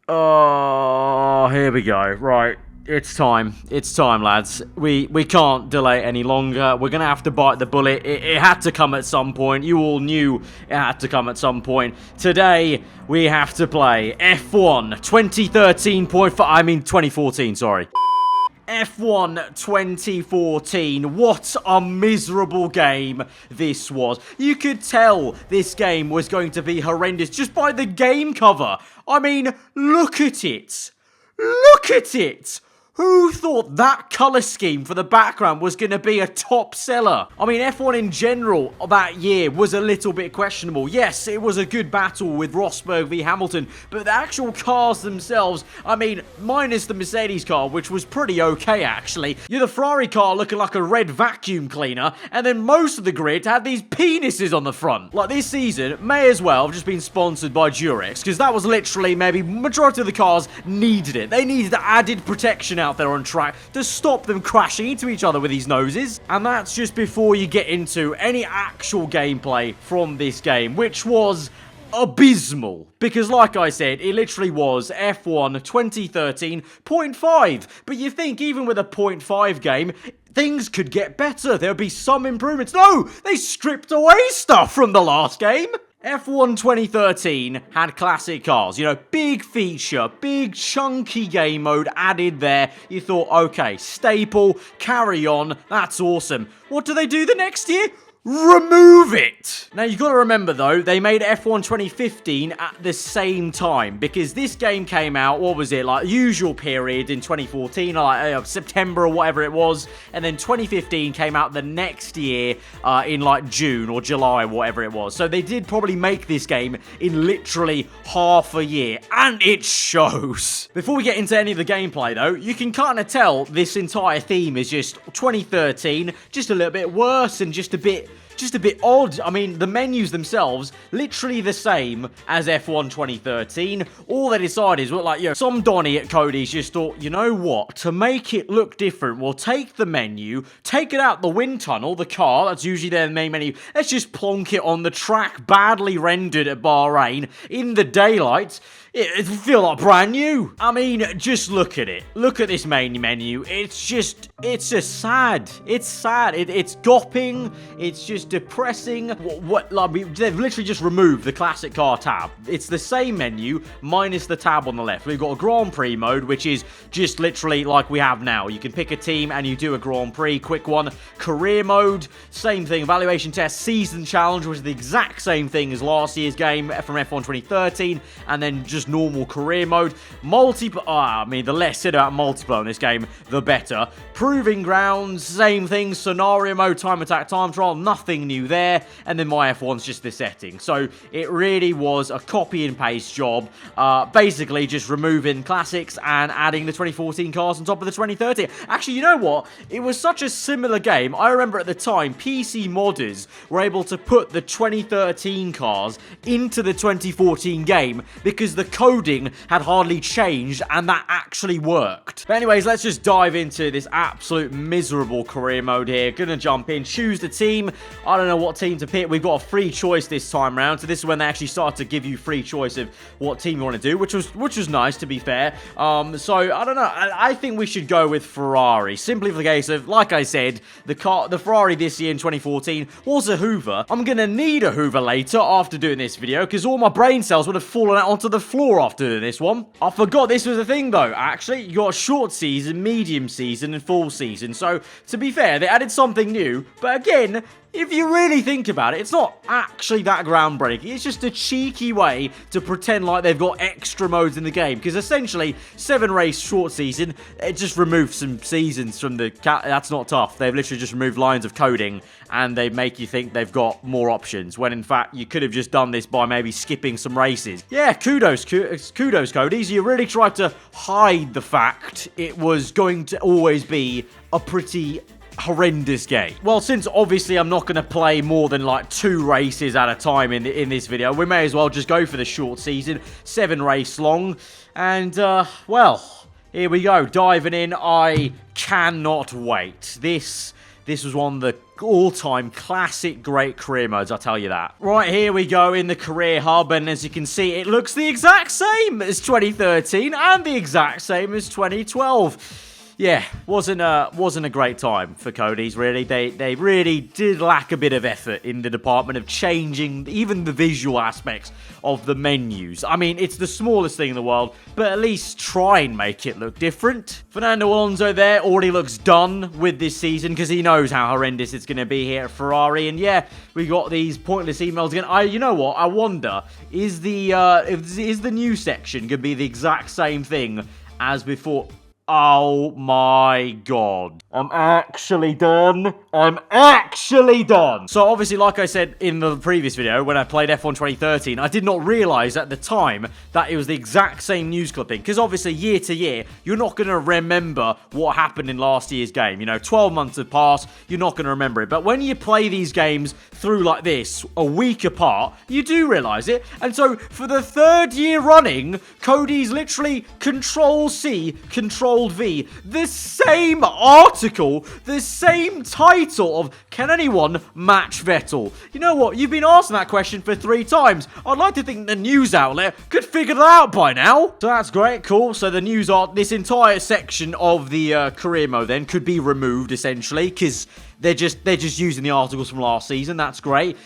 Oh, here we go. Right. It's time. It's time, lads. We can't delay any longer. We're going to have to bite the bullet. It had to come at some point. You all knew it had to come at some point. Today, we have to play F1 2014, sorry. F1 2014, what a miserable game this was. You could tell this game was going to be horrendous just by the game cover. I mean, look at it. Look at it. Who thought that colour scheme for the background was going to be a top seller? I mean, F1 in general that year was a little bit questionable. Yes, it was a good battle with Rosberg v Hamilton, but the actual cars themselves, I mean, minus the Mercedes car, which was pretty okay, actually. You had the Ferrari car looking like a red vacuum cleaner, and then most of the grid had these penises on the front. Like, this season may as well have just been sponsored by Durex, because that was literally maybe majority of the cars needed it. They needed the added protection out there on track to stop them crashing into each other with these noses. And that's just before you get into any actual gameplay from this game, which was abysmal. Because like I said, it literally was F1 2013.5. But you think even with a 0.5 game, things could get better. There'd be some improvements. No! They stripped away stuff from the last game. F1 2013 had classic cars, you know, big feature, big chunky game mode added there. You thought, okay, staple, carry on, that's awesome. What do they do the next year? Remove it! Now, you've got to remember, though, they made F1 2015 at the same time, because this game came out, what was it, like, usual period in 2014, like, September or whatever it was, and then 2015 came out the next year in, like, June or July, whatever it was. So they did probably make this game in literally half a year, and it shows. Before we get into any of the gameplay, though, you can kind of tell this entire theme is just 2013, just a little bit worse and just a bit odd. I mean, the menus themselves, literally the same as F1 2013. All they decided is, well, like, you know, some Donny at Cody's just thought, you know what, to make it look different, we'll take the menu, take it out the wind tunnel, the car, that's usually their main menu, let's just plonk it on the track, badly rendered at Bahrain, in the daylight. It feels like brand new. I mean, just look at it. Look at this main menu. It's just sad. It's sad. It's gopping. It's just depressing. They've literally just removed the classic car tab. It's the same menu, minus the tab on the left. We've got a Grand Prix mode, which is just literally like we have now. You can pick a team and you do a Grand Prix, quick one. Career mode, same thing. Evaluation test, season challenge, which is the exact same thing as last year's game from F1 2013. And then just normal career mode. I mean, the less said about multiplayer in this game, the better. Proving grounds, same thing. Scenario mode, time attack, time trial, nothing new there. And then my F1's just the setting. So it really was a copy and paste job. Basically just removing classics and adding the 2014 cars on top of the 2013. Actually, you know what? It was such a similar game. I remember at the time, PC modders were able to put the 2013 cars into the 2014 game because the coding had hardly changed and that actually worked. But anyways, let's just dive into this absolute miserable career mode here. Gonna jump in, choose the team. I don't know what team to pick. We've got a free choice this time around, so this is when they actually start to give you free choice of what team you want to do, which was nice, to be fair. So I don't know. I think we should go with Ferrari, simply for the case of, like I said, the Ferrari this year in 2014 was a Hoover. I'm gonna need a Hoover later after doing this video because all my brain cells would have fallen out onto the floor after doing this one. I forgot this was a thing though, actually. You got a short season, medium season, and full season. So, to be fair, they added something new, but again, if you really think about it, it's not actually that groundbreaking. It's just a cheeky way to pretend like they've got extra modes in the game. Because essentially, 7-race short season, it just removed some seasons from the... That's not tough. They've literally just removed lines of coding. And they make you think they've got more options. When in fact, you could have just done this by maybe skipping some races. Yeah, kudos, Cody. You really tried to hide the fact it was going to always be a pretty horrendous game. Well, since obviously I'm not going to play more than like 2 races at a time in this video, we may as well just go for the short season, 7 race long, and well, here we go, diving in. I cannot wait. This was one of the all-time classic great career modes, I'll tell you that. Right, here we go in the career hub, and as you can see, it looks the exact same as 2013 and the exact same as 2012. Yeah, wasn't a great time for Cody's, really. They really did lack a bit of effort in the department of changing even the visual aspects of the menus. I mean, it's the smallest thing in the world, but at least try and make it look different. Fernando Alonso there already looks done with this season because he knows how horrendous it's going to be here at Ferrari. And yeah, we got these pointless emails again. You know what? I wonder, is the new section going to be the exact same thing as before? Oh my god. I'm actually done. So obviously, like I said in the previous video, when I played F1 2013, I did not realise at the time that it was the exact same news clipping. Because obviously, year to year, you're not going to remember what happened in last year's game. You know, 12 months have passed, you're not going to remember it. But when you play these games through like this, a week apart, you do realise it. And so, for the third year running, Cody's literally Control-C, Control-V, the same article, the same title of Can Anyone Match Vettel? You know what? You've been asking that question for 3 times. I'd like to think the news outlet could figure that out by now. So that's great, cool. So the news this entire section of the career mode then could be removed essentially because they're just using the articles from last season. That's great.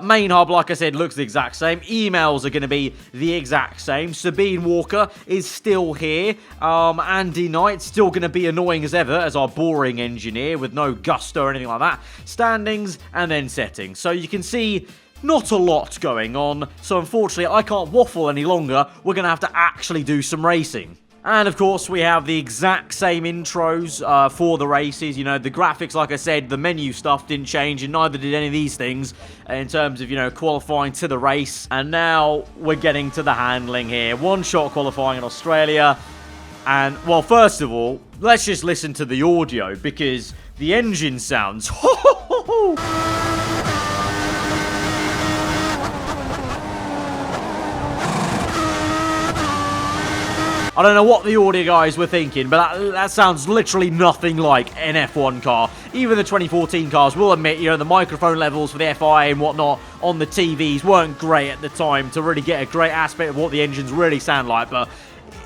Main hub, like I said, looks the exact same. Emails are going to be the exact same. Sabine Walker is still here. Andy Knight's still going to be annoying as ever as our boring engineer with no gusto or anything like that. Standings and then settings. So you can see not a lot going on. So unfortunately, I can't waffle any longer. We're going to have to actually do some racing. And, of course, we have the exact same intros for the races. You know, the graphics, like I said, the menu stuff didn't change, and neither did any of these things in terms of, you know, qualifying to the race. And now we're getting to the handling here. One-shot qualifying in Australia. And, well, first of all, let's just listen to the audio, because the engine sounds... I don't know what the audio guys were thinking, but that sounds literally nothing like an F1 car. Even the 2014 cars will admit, you know, the microphone levels for the FIA and whatnot on the TVs weren't great at the time to really get a great aspect of what the engines really sound like, but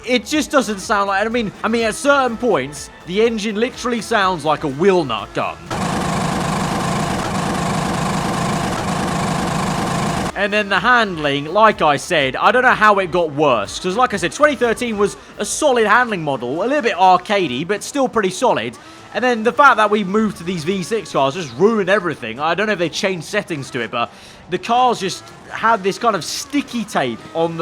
it just doesn't sound like... I mean, at certain points, the engine literally sounds like a wheel nut gun. And then the handling, like I said, I don't know how it got worse. Because like I said, 2013 was a solid handling model. A little bit arcadey, but still pretty solid. And then the fact that we moved to these V6 cars just ruined everything. I don't know if they changed settings to it, but the cars just had this kind of sticky tape on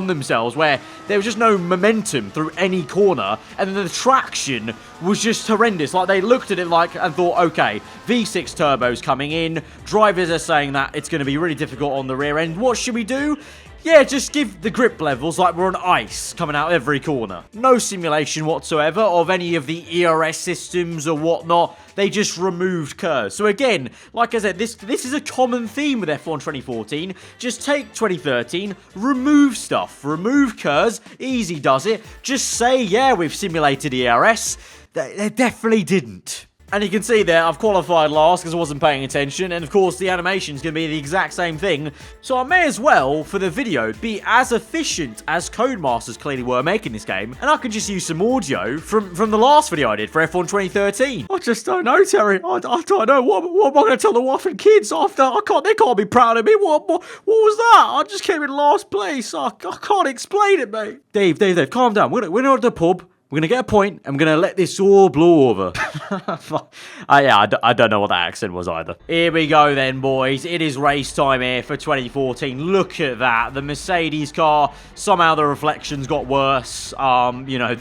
themselves where there was just no momentum through any corner, and then the traction was just horrendous. Like, they looked at it and thought, okay, V6 turbos coming in, drivers are saying that it's going to be really difficult on the rear end. What should we do? Yeah, just give the grip levels like we're on ice coming out every corner. No simulation whatsoever of any of the ERS systems or whatnot. They just removed curves. So again, like I said, this is a common theme with F1 2014. Just take 2013, remove stuff, remove curves, easy does it. Just say, yeah, we've simulated ERS. They definitely didn't. And you can see there, I've qualified last because I wasn't paying attention. And of course, the animation's going to be the exact same thing. So I may as well, for the video, be as efficient as Codemasters clearly were making this game. And I can just use some audio from the last video I did for F1 2013. I just don't know, Terry. I don't know. What am I going to tell the wife and kids after? They can't be proud of me. What was that? I just came in last place. I can't explain it, mate. Dave, calm down. We're not at the pub. We're going to get a point, and we're going to let this all blow over. Yeah, I don't know what that accent was either. Here we go then, boys. It is race time here for 2014. Look at that. The Mercedes car, somehow the reflections got worse. You know,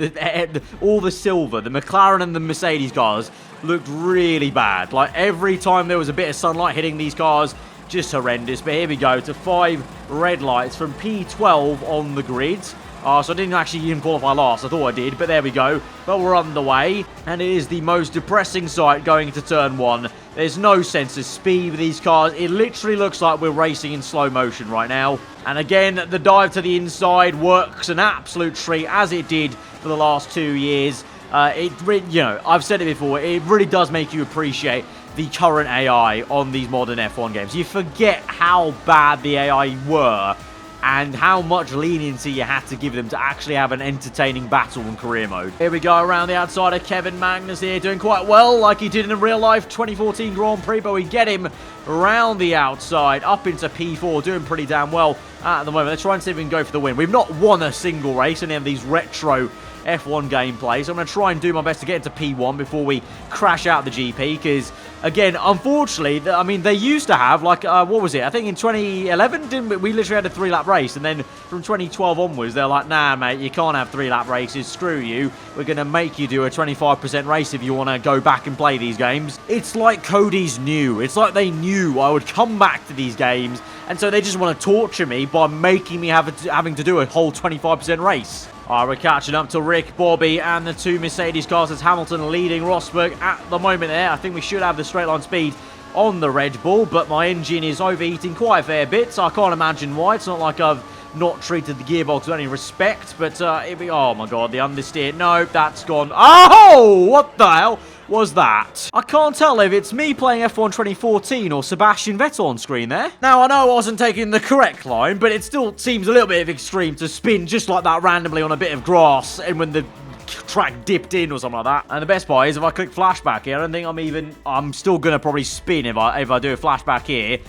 all the silver, the McLaren and the Mercedes cars looked really bad. Like, every time there was a bit of sunlight hitting these cars, just horrendous. But here we go to 5 red lights from P12 on the grid. So I didn't actually even qualify last. I thought I did, but there we go. But we're underway, and it is the most depressing sight going into turn 1. There's no sense of speed with these cars. It literally looks like we're racing in slow motion right now. And again, the dive to the inside works an absolute treat, as it did for the last 2 years. You know, I've said it before, it really does make you appreciate the current AI on these modern F1 games. You forget how bad the AI were and how much leniency you had to give them to actually have an entertaining battle in career mode. Here we go around the outside of Kevin Magnus here, doing quite well like he did in a real life 2014 Grand Prix, but we get him around the outside, up into P4, doing pretty damn well at the moment. Let's try and see if we can go for the win. We've not won a single race in any of these retro F1 gameplay, so I'm going to try and do my best to get into P1 before we crash out the GP, because, again, unfortunately, I mean, they used to have, like, what was it? I think in 2011, didn't we literally had a 3-lap race, and then from 2012 onwards, they're like, nah, mate, you can't have 3-lap races, screw you. We're going to make you do a 25% race if you want to go back and play these games. It's like Cody's knew. It's like they knew I would come back to these games, and so they just want to torture me by making me having to do a whole 25% race. Alright, we're catching up to Rick, Bobby, and the two Mercedes cars as Hamilton leading Rosberg at the moment there. I think we should have the straight line speed on the Red Bull, but my engine is overheating quite a fair bit, so I can't imagine why. It's not like I've not treated the gearbox with any respect, but oh my god, the understeer. No, that's gone. Oh, what the hell was that? I can't tell if it's me playing F1 2014 or Sebastian Vettel on screen there. Now, I know I wasn't taking the correct line, but it still seems a little bit of extreme to spin just like that randomly on a bit of grass and when the track dipped in or something like that. And the best part is if I click flashback here, I don't think I'm still gonna probably spin if I do a flashback here.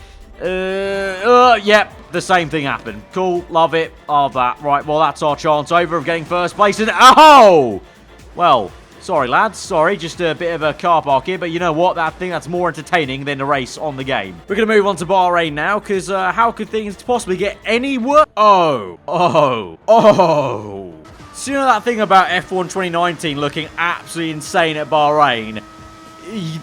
Yep, the same thing happened. Cool, love it, love that. Right, well, that's our chance over of getting first place. And oh! Well, sorry, lads. Sorry, just a bit of a car park here. But you know what? I think that's more entertaining than a race on the game. We're going to move on to Bahrain now, because how could things possibly get any worse? Oh. So you know that thing about F1 2019 looking absolutely insane at Bahrain?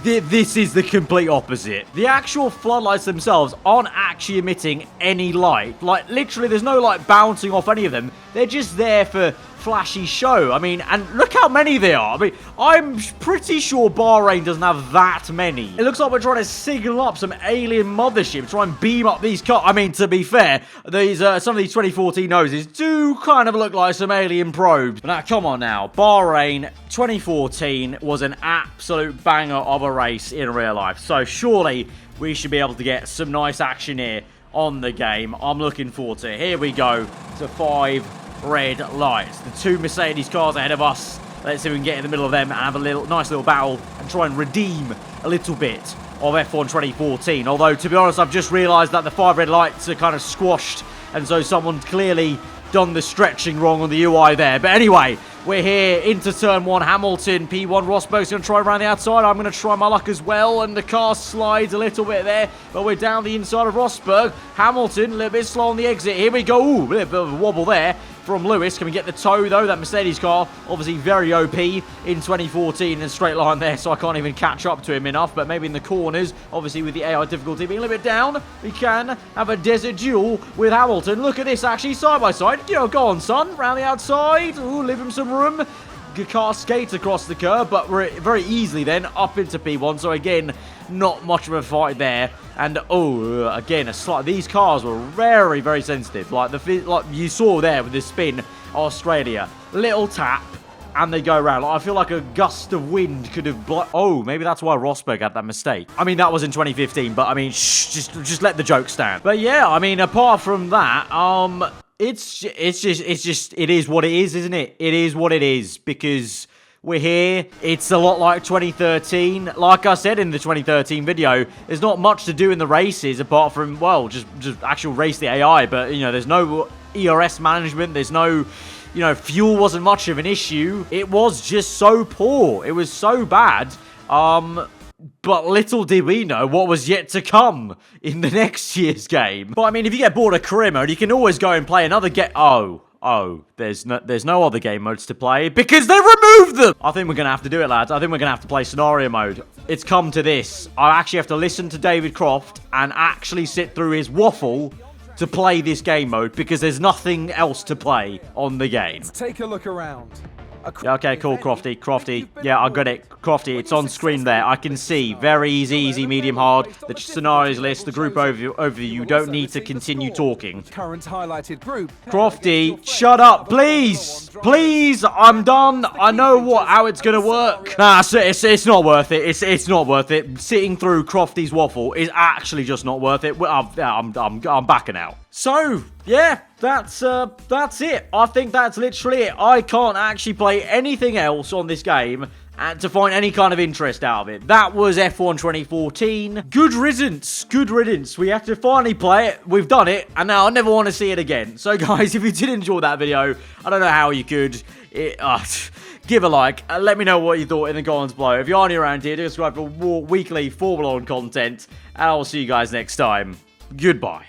This is the complete opposite. The actual floodlights themselves aren't actually emitting any light. Like, literally, there's no light bouncing off any of them. They're just there for flashy show. I mean, and look how many there are. I mean, I'm pretty sure Bahrain doesn't have that many. It looks like we're trying to signal up some alien mothership, try and beam up these cars. I mean, to be fair, these some of these 2014 noses do kind of look like some alien probes. But now, come on now. Bahrain 2014 was an absolute banger of a race in real life. So surely we should be able to get some nice action here on the game. I'm looking forward to it. Here we go to 5 red lights. The two Mercedes cars ahead of us. Let's see if we can get in the middle of them and have a nice little battle and try and redeem a little bit of F1 2014. Although, to be honest, I've just realised that the 5 red lights are kind of squashed, and so someone's clearly done the stretching wrong on the UI there. But anyway, we're here into turn 1. Hamilton, P1. Rosberg's going to try around the outside. I'm going to try my luck as well. And the car slides a little bit there. But we're down the inside of Rosberg. Hamilton, a little bit slow on the exit. Here we go. Ooh, a little bit of a wobble there from Lewis. Can we get the toe, though? That Mercedes car, obviously very OP in 2014 in a straight line there, so I can't even catch up to him enough. But maybe in the corners, obviously with the AI difficulty being a little bit down, we can have a desert duel with Hamilton. Look at this, actually, side by side. You know, go on, son. Round the outside. Ooh, leave him some room. The car skates across the curb, but we're very easily then up into P1. So again, not much of a fight there. And oh, again, these cars were very, very sensitive. Like you saw there with the spin, Australia, little tap, and they go around. Like, I feel like a gust of wind could have oh, maybe that's why Rosberg had that mistake. I mean, that was in 2015, but I mean, just let the joke stand. But yeah, I mean, apart from that, it is what it is, isn't it? It is what it is, because we're here. It's a lot like 2013. Like I said in the 2013 video, there's not much to do in the races apart from, well, just actual race the AI. But, you know, there's no ERS management. There's no, you know, fuel wasn't much of an issue. It was just so poor. It was so bad. But little did we know what was yet to come in the next year's game. But I mean, if you get bored of career mode, you can always go and play another there's no other game modes to play because they removed them. I think we're gonna have to do it, lads. I think we're gonna have to play scenario mode. It's come to this. I actually have to listen to David Croft and actually sit through his waffle to play this game mode because there's nothing else to play on the game. Let's take a look around. Yeah, okay, cool, Crofty. Crofty. Yeah, I got it. Crofty, it's on screen there. I can see. Very easy, medium, hard. The scenarios list, the group overview. You don't need to continue talking. Current highlighted group. Crofty, shut up, please. Please, I'm done. I know how it's gonna work. Nah, it's not worth it. It's not worth it. Sitting through Crofty's waffle is actually just not worth it. I'm backing out. So, yeah, that's it. I think that's literally it. I can't actually play anything else on this game and to find any kind of interest out of it. That was F1 2014. Good riddance. Good riddance. We have to finally play it. We've done it, and now I never want to see it again. So, guys, if you did enjoy that video, I don't know how you could. Give a like. Let me know what you thought in the comments below. If you are new around here, do subscribe for more weekly Formula 1 content. And I'll see you guys next time. Goodbye.